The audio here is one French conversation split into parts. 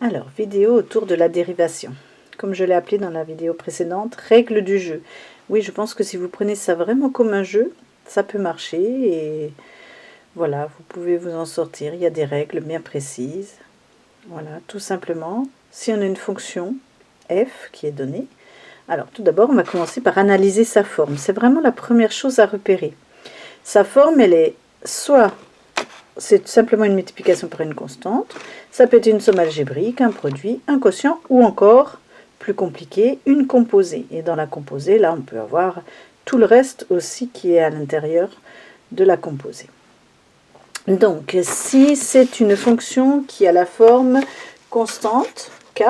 Alors, vidéo autour de la dérivation. Comme je l'ai appelé dans la vidéo précédente, règles du jeu. Oui, je pense que si vous prenez ça vraiment comme un jeu, ça peut marcher et voilà, vous pouvez vous en sortir. Il y a des règles bien précises. Voilà, tout simplement, si on a une fonction f qui est donnée, alors tout d'abord, on va commencer par analyser sa forme. C'est vraiment la première chose à repérer. Sa forme, elle est soit c'est simplement une multiplication par une constante, ça peut être une somme algébrique, un produit, un quotient, ou encore, plus compliqué, une composée. Et dans la composée, là, on peut avoir tout le reste aussi qui est à l'intérieur de la composée. Donc, si c'est une fonction qui a la forme constante, k,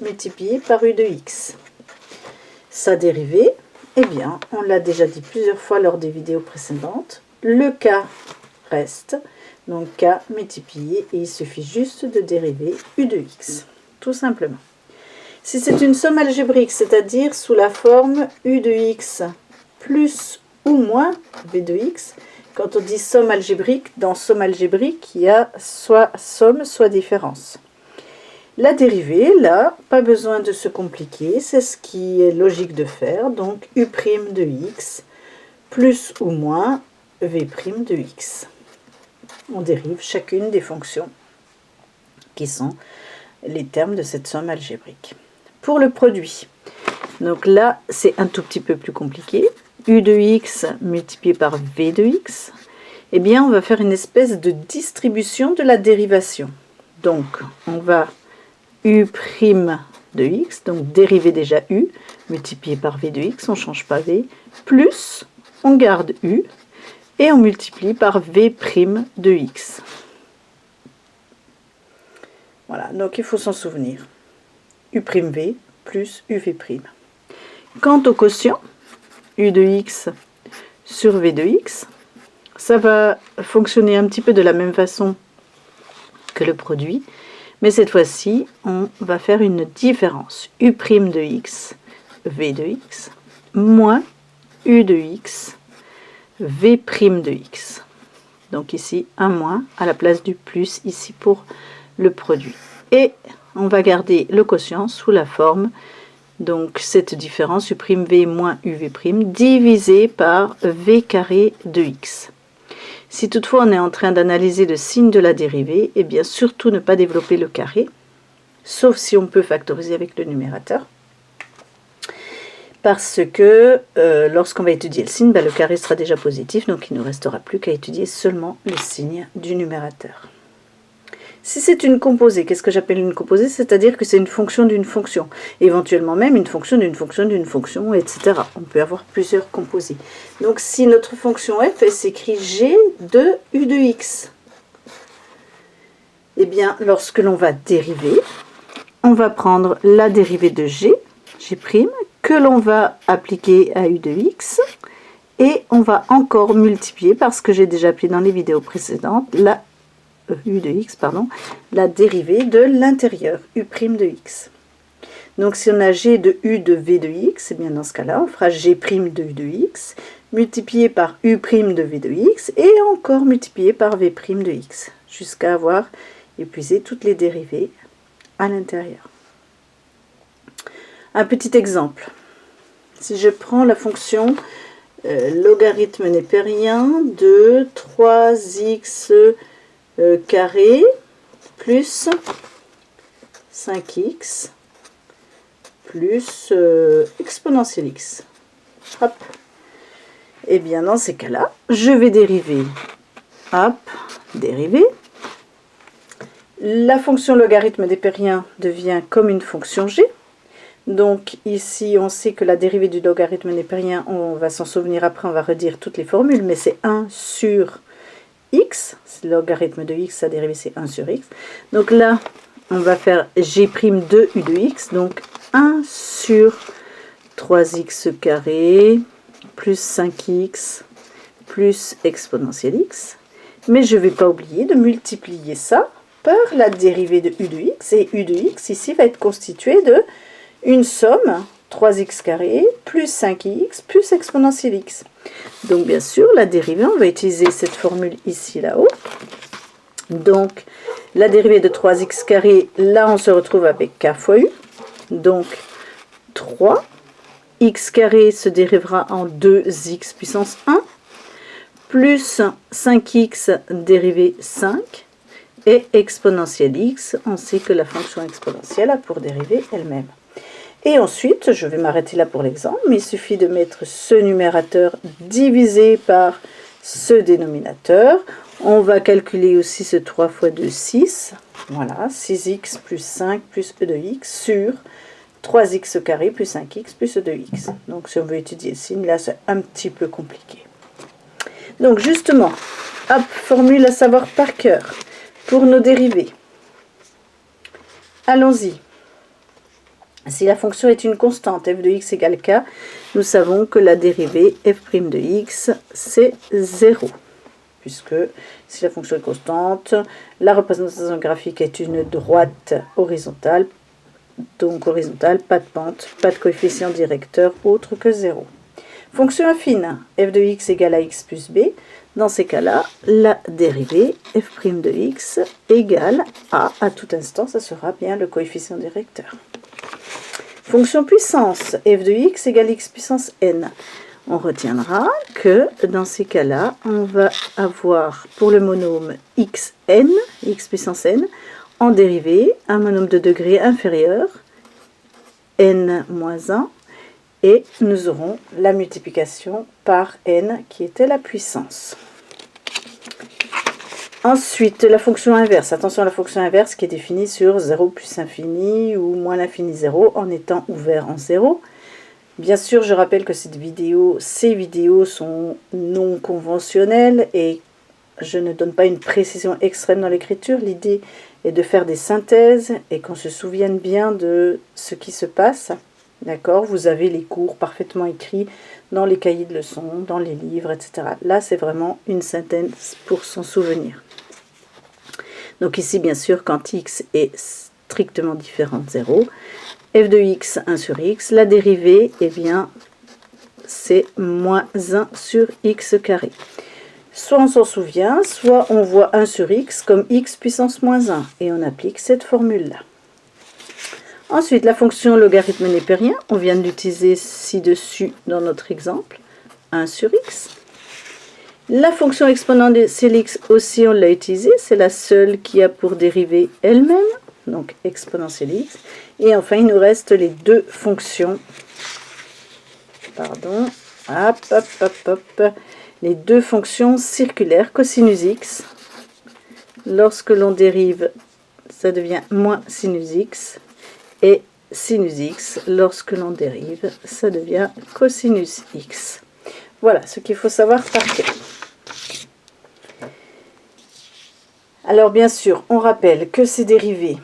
multipliée par u de x, sa dérivée, eh bien, on l'a déjà dit plusieurs fois lors des vidéos précédentes, le k reste, donc k multiplié, et il suffit juste de dériver u de x, tout simplement. Si c'est une somme algébrique, c'est-à-dire sous la forme u de x plus ou moins v de x, quand on dit somme algébrique, dans somme algébrique, il y a soit somme, soit différence. La dérivée, là, pas besoin de se compliquer, c'est ce qui est logique de faire, donc u' de x plus ou moins v' de x. On dérive chacune des fonctions qui sont les termes de cette somme algébrique. Pour le produit, donc là, c'est un tout petit peu plus compliqué. U de x multiplié par v de x, eh bien, on va faire une espèce de distribution de la dérivation. Donc, on va u' de x, donc dériver déjà u, multiplié par v de x, on ne change pas v, plus, on garde u, et on multiplie par v' de x. Voilà, donc il faut s'en souvenir. u'v plus uv'. Quant au quotient, u de x sur v de x, ça va fonctionner un petit peu de la même façon que le produit, mais cette fois-ci, on va faire une différence. u' de x, v de x, moins u de x, v' de x. Donc ici, un moins à la place du plus ici pour le produit. Et on va garder le quotient sous la forme, donc cette différence, u'v moins uv' divisé par v carré de x. Si toutefois on est en train d'analyser le signe de la dérivée, eh bien surtout ne pas développer le carré, sauf si on peut factoriser avec le numérateur. Parce que lorsqu'on va étudier le signe, le carré sera déjà positif, donc il ne nous restera plus qu'à étudier seulement le signe du numérateur. Si c'est une composée, qu'est-ce que j'appelle une composée? C'est-à-dire que c'est une fonction d'une fonction, éventuellement même une fonction d'une fonction d'une fonction, etc. On peut avoir plusieurs composés. Donc si notre fonction f s'écrit g de u de x, eh bien lorsque l'on va dériver, on va prendre la dérivée de g', que l'on va appliquer à u de x, et on va encore multiplier, parce que j'ai déjà appelé dans les vidéos précédentes, la dérivée de l'intérieur, u' de x. Donc si on a g de u de v de x, et bien dans ce cas-là, on fera g' de u de x, multiplié par u' de v de x, et encore multiplié par v' de x, jusqu'à avoir épuisé toutes les dérivées à l'intérieur. Un petit exemple. Si je prends la fonction logarithme népérien de 3x carré plus 5x plus exponentielle x. Hop. Et bien dans ces cas-là, je vais dériver. Hop, dériver. La fonction logarithme népérien devient comme une fonction g. Donc ici, on sait que la dérivée du logarithme népérien, on va s'en souvenir après, on va redire toutes les formules, mais c'est 1 sur x, le logarithme de x, sa dérivée c'est 1 sur x. Donc là, on va faire g' de u de x, donc 1 sur 3x carré plus 5x plus exponentielle x. Mais je ne vais pas oublier de multiplier ça par la dérivée de u de x, et u de x ici va être constitué de une somme 3x carré plus 5x plus exponentielle x. Donc bien sûr, la dérivée, on va utiliser cette formule ici, là-haut. Donc, la dérivée de 3x carré, là, on se retrouve avec k fois u. Donc, 3. X carré se dérivera en 2x puissance 1. Plus 5x dérivée 5. Et exponentielle x, on sait que la fonction exponentielle a pour dérivée elle-même. Et ensuite, je vais m'arrêter là pour l'exemple, mais il suffit de mettre ce numérateur divisé par ce dénominateur. On va calculer aussi ce 3 fois 2, 6. Voilà, 6x plus 5 plus e de x sur 3x carré plus 5x plus e de x. Donc si on veut étudier le signe, là c'est un petit peu compliqué. Donc justement, hop, formule à savoir par cœur pour nos dérivés. Allons-y. Si la fonction est une constante, f de x égale k, nous savons que la dérivée f' de x, c'est 0. Puisque si la fonction est constante, la représentation graphique est une droite horizontale. Donc horizontale, pas de pente, pas de coefficient directeur autre que 0. Fonction affine, f de x égale à x plus b. Dans ces cas-là, la dérivée f' de x égale à tout instant, ça sera bien le coefficient directeur. Fonction puissance, f de x égale x puissance n. On retiendra que dans ces cas-là, on va avoir pour le monôme xn, x puissance n, en dérivée un monôme de degré inférieur, n moins 1, et nous aurons la multiplication par n qui était la puissance. Ensuite, la fonction inverse. Attention à la fonction inverse qui est définie sur 0 plus infini ou moins l'infini 0 en étant ouvert en 0. Bien sûr, je rappelle que ces vidéos sont non conventionnelles et je ne donne pas une précision extrême dans l'écriture. L'idée est de faire des synthèses et qu'on se souvienne bien de ce qui se passe. D'accord ? Vous avez les cours parfaitement écrits dans les cahiers de leçons, dans les livres, etc. Là, c'est vraiment une synthèse pour s'en souvenir. Donc ici, bien sûr, quand x est strictement différent de 0, f de x 1 sur x, la dérivée, eh bien, c'est moins 1 sur x carré. Soit on s'en souvient, soit on voit 1 sur x comme x puissance moins 1, et on applique cette formule-là. Ensuite, la fonction logarithme népérien, on vient de l'utiliser ci-dessus dans notre exemple, 1 sur x. La fonction exponentielle x aussi, on l'a utilisée, c'est la seule qui a pour dérivée elle-même, donc exponentielle x. Et enfin, il nous reste les deux fonctions, les deux fonctions circulaires, cosinus x. Lorsque l'on dérive, ça devient moins sinus x. Et sinus x, lorsque l'on dérive, ça devient cosinus x. Voilà ce qu'il faut savoir par cœur. Alors bien sûr, on rappelle que ces dérivés,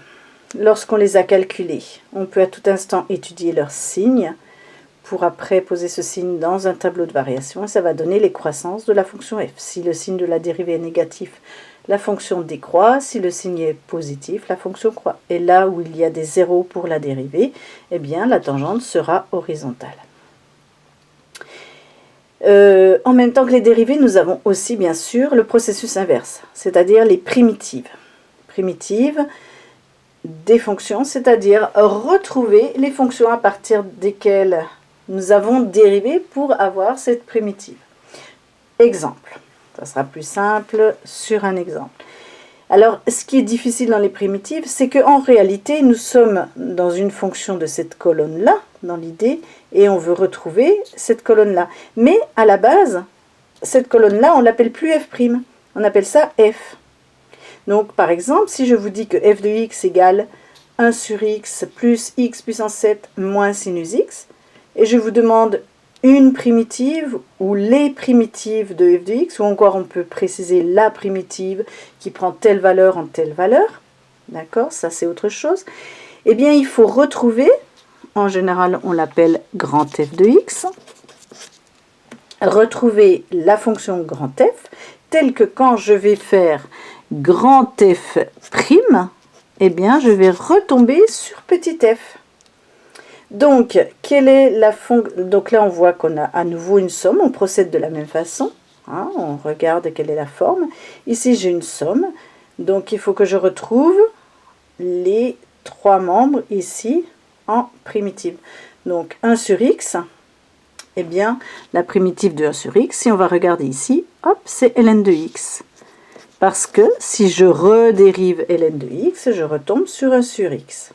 lorsqu'on les a calculés, on peut à tout instant étudier leur signe pour après poser ce signe dans un tableau de variation et ça va donner les croissances de la fonction f. Si le signe de la dérivée est négatif, la fonction décroît. Si le signe est positif, la fonction croît. Et là où il y a des zéros pour la dérivée, eh bien la tangente sera horizontale. En même temps que les dérivées, nous avons aussi bien sûr le processus inverse, c'est-à-dire les primitives. Primitives des fonctions, c'est-à-dire retrouver les fonctions à partir desquelles nous avons dérivé pour avoir cette primitive. Exemple, ça sera plus simple sur un exemple. Alors, ce qui est difficile dans les primitives, c'est qu'en réalité, nous sommes dans une fonction de cette colonne-là, dans l'idée, et on veut retrouver cette colonne-là. Mais à la base, cette colonne-là, on ne l'appelle plus f', on appelle ça f. Donc, par exemple, si je vous dis que f de x égale 1 sur x plus x puissance 7 moins sinus x, et je vous demande une primitive ou les primitives de f de x, ou encore on peut préciser la primitive qui prend telle valeur en telle valeur, d'accord, ça c'est autre chose, eh bien il faut retrouver, en général on l'appelle grand f de x, retrouver la fonction grand f, telle que quand je vais faire grand f prime, eh bien je vais retomber sur petit f. Donc, quelle est la fonction? Donc là, on voit qu'on a à nouveau une somme. On procède de la même façon. Hein, on regarde quelle est la forme. Ici, j'ai une somme. Donc il faut que je retrouve les 3 membres ici en primitive. Donc 1 sur x, eh bien la primitive de 1 sur x, si on va regarder ici, hop, c'est ln de x. Parce que si je redérive ln de x, je retombe sur 1 sur x.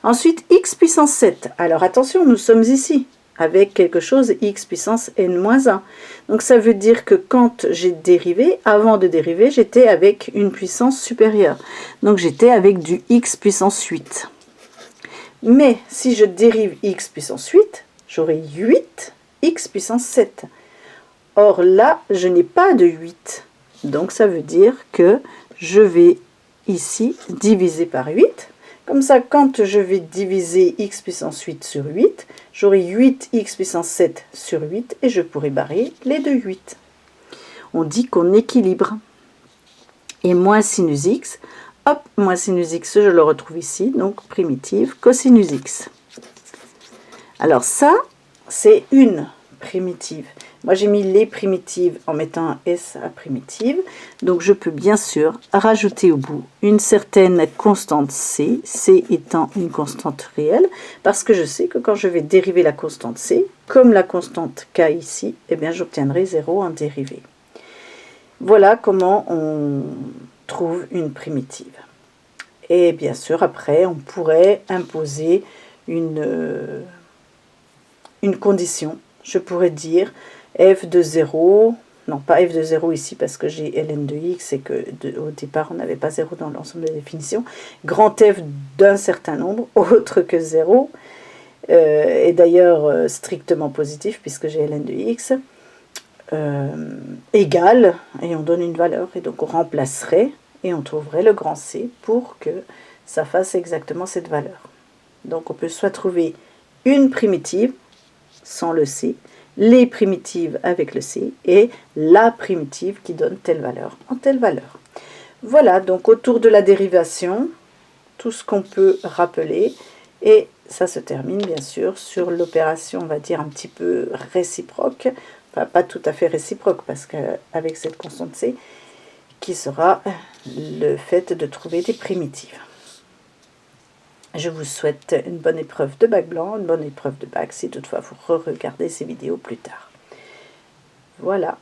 Ensuite, x puissance 7. Alors attention, nous sommes ici avec quelque chose x puissance n-1. Donc ça veut dire que quand j'ai dérivé, avant de dériver, j'étais avec une puissance supérieure. Donc j'étais avec du x puissance 8. Mais si je dérive x puissance 8, j'aurai 8 x puissance 7. Or là, je n'ai pas de 8. Donc ça veut dire que je vais ici diviser par 8. Comme ça, quand je vais diviser x puissance 8 sur 8, j'aurai 8x puissance 7 sur 8 et je pourrai barrer les deux 8. On dit qu'on équilibre. Et moins sinus x, hop, moins sinus x, je le retrouve ici, donc primitive cosinus x. Alors ça, c'est une primitive. Moi, j'ai mis les primitives en mettant un S à primitive. Donc, je peux bien sûr rajouter au bout une certaine constante C, C étant une constante réelle, parce que je sais que quand je vais dériver la constante C, comme la constante K ici, eh bien, j'obtiendrai 0 en dérivée. Voilà comment on trouve une primitive. Et bien sûr, après, on pourrait imposer une condition. Je pourrais dire f de 0, non pas f de 0 ici parce que j'ai ln de x et que au départ on n'avait pas 0 dans l'ensemble des définitions, grand f d'un certain nombre, autre que 0, et d'ailleurs strictement positif puisque j'ai ln de x, égale, et on donne une valeur, et donc on remplacerait et on trouverait le grand C pour que ça fasse exactement cette valeur. Donc on peut soit trouver une primitive sans le C, les primitives avec le C et la primitive qui donne telle valeur en telle valeur. Voilà, donc autour de la dérivation, tout ce qu'on peut rappeler, et ça se termine bien sûr sur l'opération, on va dire un petit peu réciproque, enfin pas tout à fait réciproque parce qu'avec cette constante C, qui sera le fait de trouver des primitives. Je vous souhaite une bonne épreuve de bac blanc, une bonne épreuve de bac si toutefois vous re-regardez ces vidéos plus tard. Voilà.